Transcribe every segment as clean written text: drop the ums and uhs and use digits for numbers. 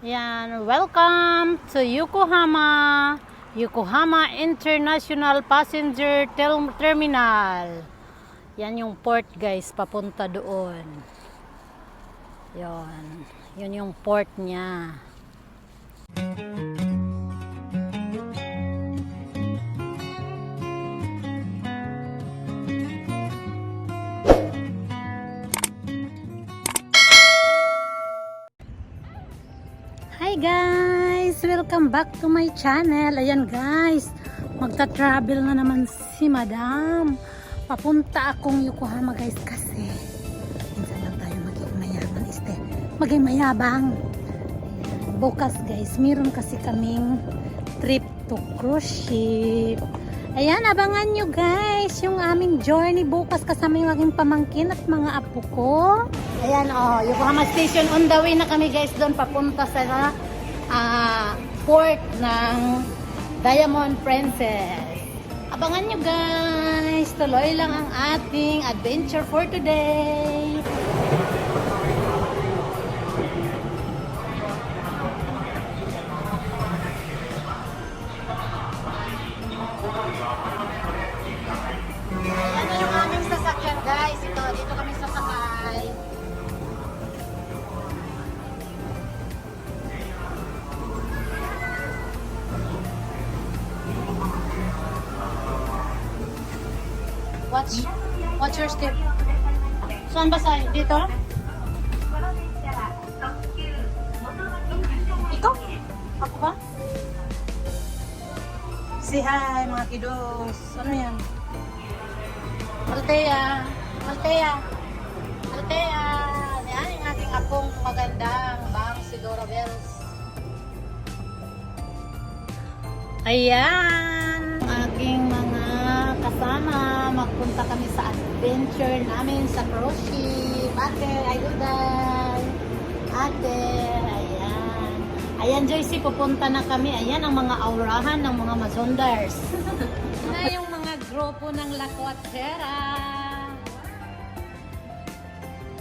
Yan, welcome to Yokohama International Passenger Terminal. Yan yung port guys, papunta doon. Yun yung port niya. Hi guys! Welcome back to my channel. Ayan guys, magta-travel na naman si Madam. Papunta akong Yokohama guys kasi minsan lang tayo maging mayaman maging mayabang. Bukas guys, meron kasi kaming trip to cruise ship. Ayan, abangan nyo guys yung aming journey bukas kasama yung aking pamangkin at mga apo ko. Ayan Yokohama Station, on the way na kami guys doon papunta sa port ng Diamond Princess. Abangan nyo guys, tuloy lang ang ating adventure for today. Ayan yung aming sasakyan guys. Dito kami sasakay. What's your step? Saan ba sa'yo? Dito? Ikaw? Ako ba? Say hi mga kiddos. Ano yan? Altea. Yan yung aking apong magandang bang si Dora Bells. Ayan, aking mga kasama. Magpunta kami sa adventure namin sa cruise ship. Ate, ayudan. Ate, ayan. Ayan, Joycey, pupunta na kami. Ayan ang mga aurahan ng mga Mazondars. Na yung mga grupo ng La Cuatera.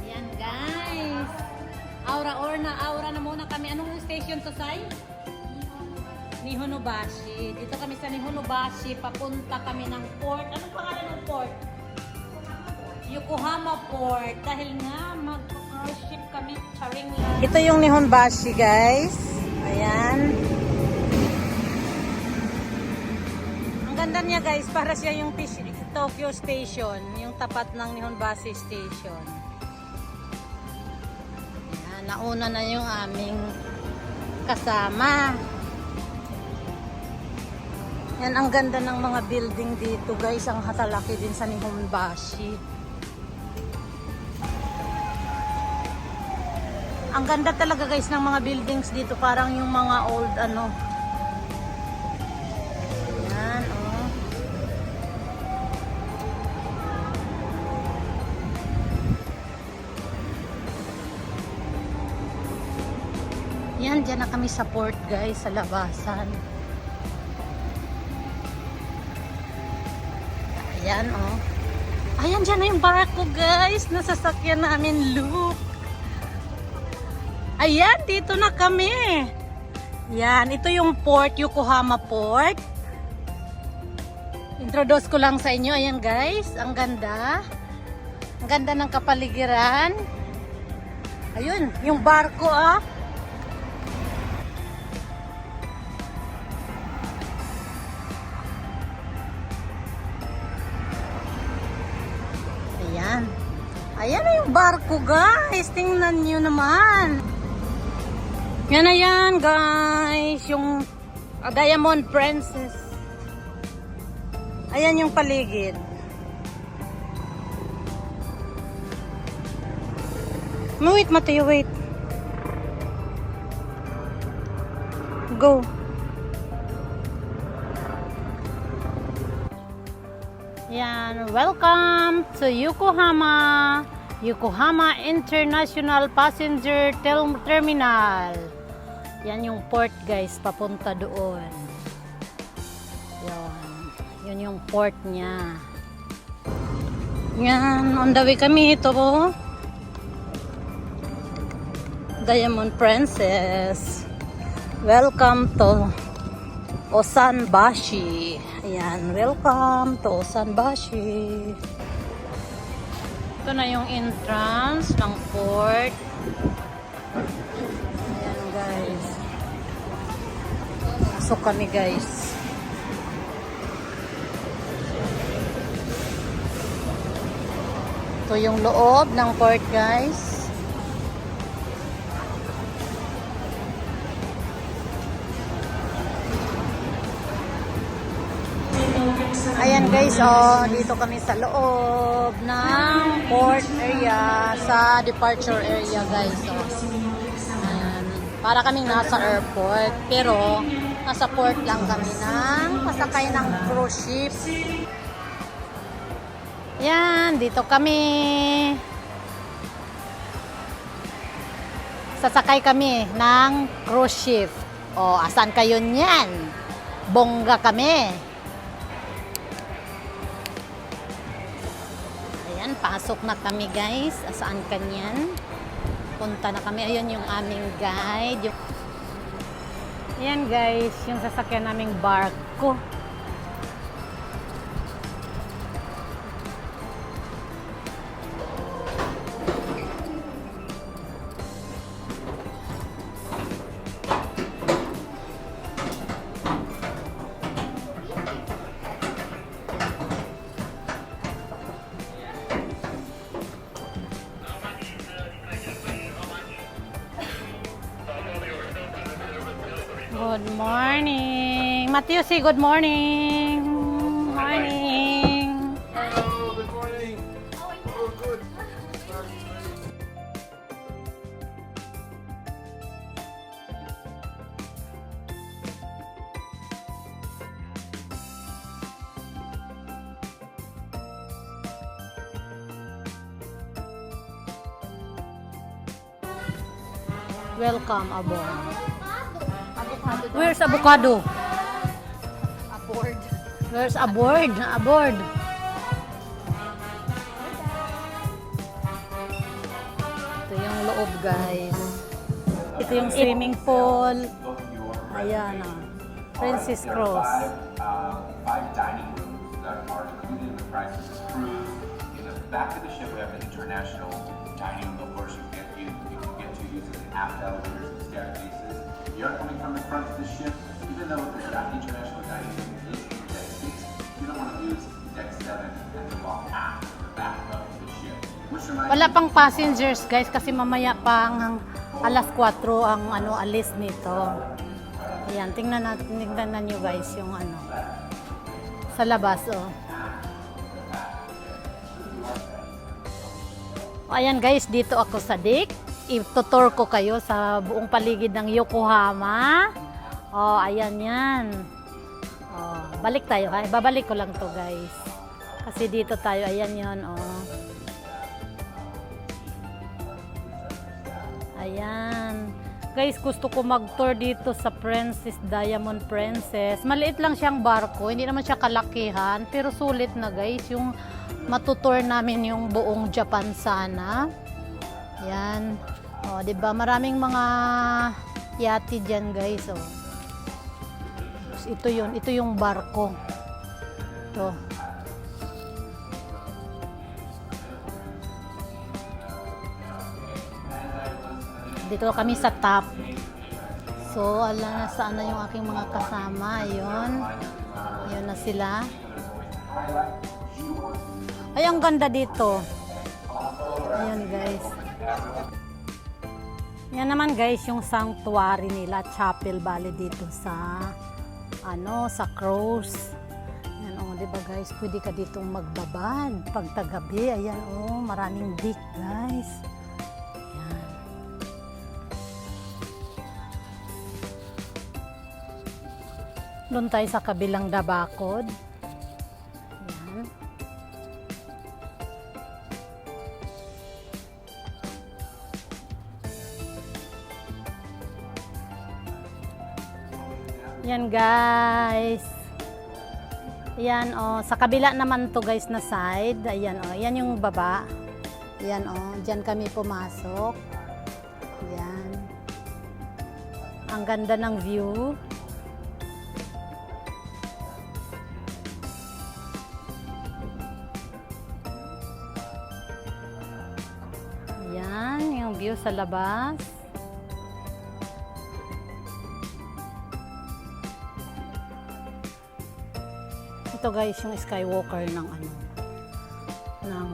Ayan, guys. Aura na muna kami. Anong station to, Sai? Nihonbashi. Dito kami sa Nihonbashi. Papunta kami ng port. Anong pangalan ng port? Yokohama Port. Dahil nga mag-cruise ship kami. Charing lang. Ito yung Nihonbashi guys. Ayan. Ang ganda niya guys. Para siya yung Tokyo Station. Yung tapat ng Nihonbashi Station. Ayan. Nauna na yung aming kasama. Yan, ang ganda ng mga building dito guys. Ang hatalaki din sa Nihonbashi. Ang ganda talaga guys ng mga buildings dito. Parang yung mga old ano. Yan, Yan, dyan na kami sa port guys. Sa labasan. Ayan, Ayan, dyan na yung barko, guys. Nasasakyan namin, look. Ayan, dito na kami. Yan, ito yung port, Yokohama Port. Introduce ko lang sa inyo. Ayan, guys. Ang ganda. Ang ganda ng kapaligiran. Ayun, yung barko, Ayan na yung barko guys. Tingnan nyo naman. Yan na yan guys. Yung Diamond Princess. Ayan yung paligid. Wait Mateo, wait. Go. Yan, welcome to Yokohama International Passenger Terminal. Yan yung port guys, papunta doon. Yun yung port niya. Yan, on the way kami. Ito po. Diamond Princess. Welcome to Osanbashi. Ayan, welcome to Osanbashi. Ito na yung entrance ng port. Ayan guys. Pasok kami guys. Ito yung loob ng port guys. Ayan guys, oh, dito kami sa loob ng port area, sa departure area guys. Oh. Ayan. Para kaming nasa airport, pero nasa port lang kami ng pasakay ng cruise ship. Ayan, dito kami. Sasakay kami ng cruise ship. O, asan kayo niyan? Bongga kami. Ayan, pasok na kami guys. Asaan kanyan? Punta na kami. Ayun yung aming guide. Ayan guys, yung sasakyan naming barko. Good morning. Matthew, say good morning. Morning. Hello, good morning. Oh, good. Welcome aboard. Where's avocado? Aboard. Where's aboard? Aboard. Ito yung loob guys. Ito yung swimming pool. Ayan ah. Princess Cross. Five dining rooms that are included in the price of this cruise. In the back of the ship, we have an international dining room. Of course, you can get to using the aft elevators and staircases. If you're coming from the front of the ship, even though the international dining room is in deck 6, you don't want to use deck 7 and the walk aft to the back of the ship. Which reminds Wala me- pang passengers guys kasi mamaya pang alas 4 ang alis nito. Ayan, tingnan nyo guys yung sa labas oh. Ayan guys, dito ako sa deck. Itutur ko kayo sa buong paligid ng Yokohama. Oh, ayan yan. Oh, balik tayo ha. Babalik ko lang to guys. Kasi dito tayo, ayan yon oh. Ayan. Guys, gusto ko mag-tour dito sa Princess Diamond Princess. Maliit lang siyang barko, hindi naman siya kalakihan, pero sulit na guys. Yung matutour namin yung buong Japan sana. Ayan. Oh, 'di ba? Maraming mga yate diyan, guys, oh. Ito 'yun, ito yung barko. Ito. Dito kami sa top. So, ala, nasaan na yung aking mga kasama. Ayun. Ayun na sila. Ay, ang ganda dito. Ayun, guys. Yan naman, guys, yung sanctuary nila, Chapel Valley dito sa sa cruise. Yan, oh, 'di ba, guys? Pwede ka ditong magbabad pag tagabi. Ayan, oh, maraming deck, guys. Ayan. Doon tayo sa kabilang dabakod. Ayan. Yan guys. Yan oh, sa kabila naman to guys na side. Ayan oh, yan yung baba. Yan oh, diyan kami pumasok. Yan. Ang ganda ng view. Yan, yung view sa labas. Ito guys, yung skywalker ng ano, ng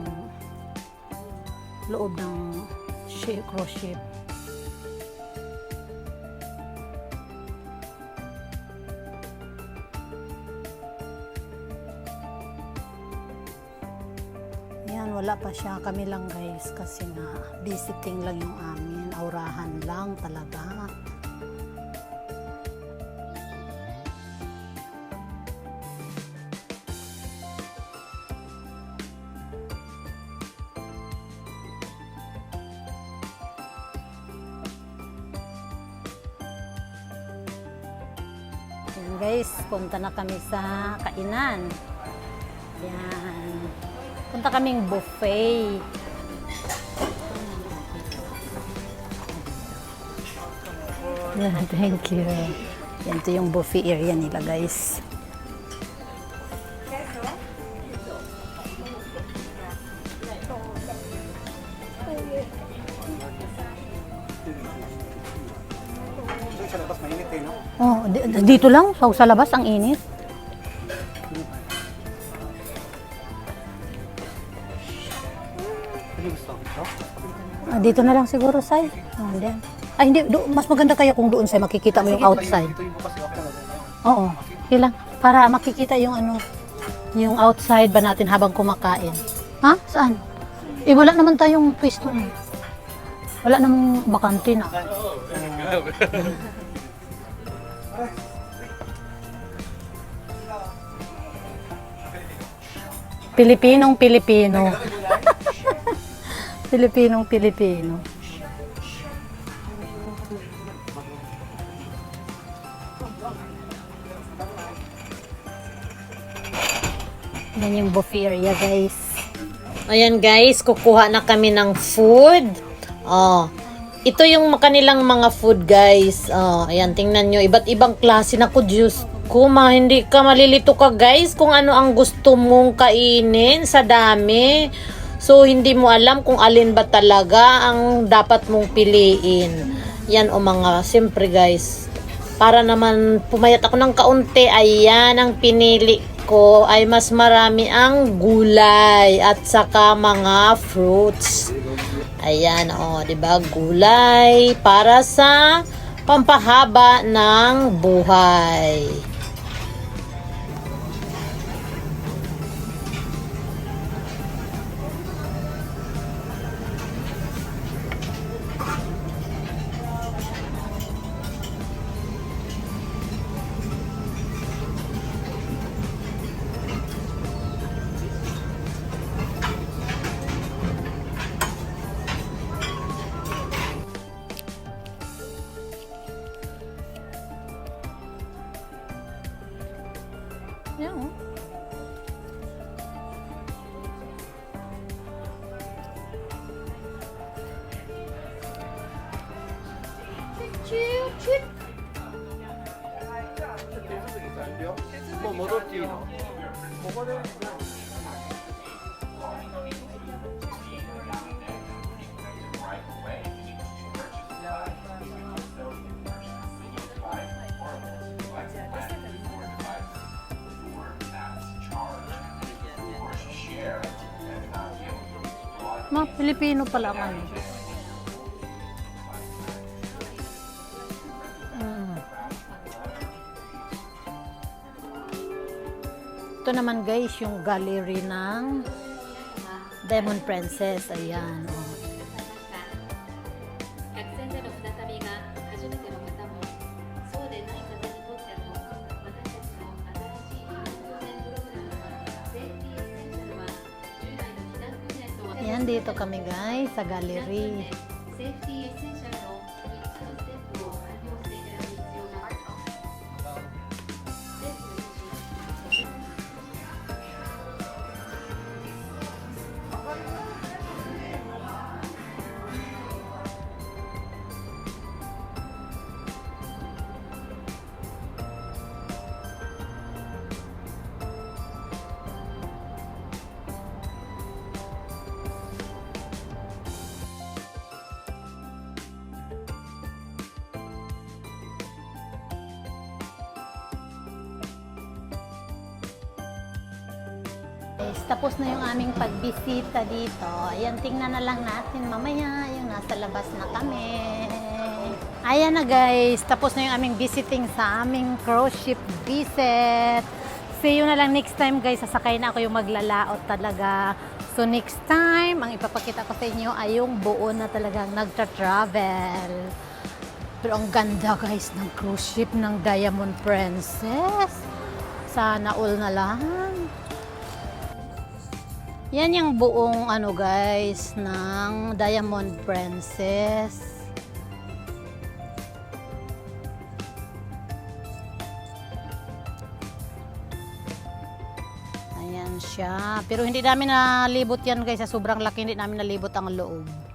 loob ng cruise ship. Yan, wala pa siya. Kami lang guys kasi nga visiting lang yung amin. Aurahan lang talaga. Yan guys, punta na kami sa kainan. Yan. Punta kaming buffet. Yan, thank you. Yan, ito yung buffet area nila guys. Sa labas mainit eh, no? Oh, dito lang, sa labas ang init. Ano gusto ko? Dito na lang siguro, Sai. Oh, diyan. Ay, hindi. Mas maganda kaya kung doon, Sai, makikita mo yung outside. Ito yung bukas okay lang. Oo. Kailang. Para makikita yung ano, yung outside ba natin habang kumakain. Ha? Saan? Eh, wala naman tayong pwesto. Wala namang bakante na. Pilipinong Pilipino. Pilipinong Pilipino. Yan yung buffet area guys. Ayan guys, kukuha na kami ng food. Oh, ito yung kanilang mga food guys. Oh, ayan, tingnan nyo. Iba't ibang klase na Diyos ko. Hindi ka malilito ka guys kung ano ang gusto mong kainin sa dami. So, hindi mo alam kung alin ba talaga ang dapat mong piliin. Yan o mga, siyempre guys. Para naman pumayat ako ng kaunti, ayan ang pinili ko ay mas marami ang gulay at saka mga fruits. Ayan, oh, 'di ba? Gulay para sa pampahaba ng buhay. Yan, oh. 뭐 먹었지? 먹어야 돼. Mga Pilipino pala kami. Ito naman guys, yung gallery ng Diamond Princess. Ayan. Oh. 客船での船旅が初めての方もそうでない方にとっても私たちの新しい避難訓練プログラムセーフティーエッセンシャルは従来の避難訓練とは Ayan, dito kami guys, sa gallery. セーフティーエッセンシャルの3つのステップを完了していただく必要があります。Guys, tapos na yung aming pagbisita dito. Ayan, tingnan na lang natin mamaya yung nasa labas na kami. Ayan na guys, tapos na yung aming visiting sa aming cruise ship visit. See you na lang next time guys, sasakay na ako yung maglalaot talaga. So next time, ang ipapakita ko sa inyo ay yung buo na talagang nagtra-travel. Pero ang ganda guys ng cruise ship ng Diamond Princess. Sana all na lang. Yan yung buong ano guys ng Diamond Princess. Ayan siya. Pero hindi namin nalibot yan guys. Sa sobrang laki hindi namin nalibot ang loob.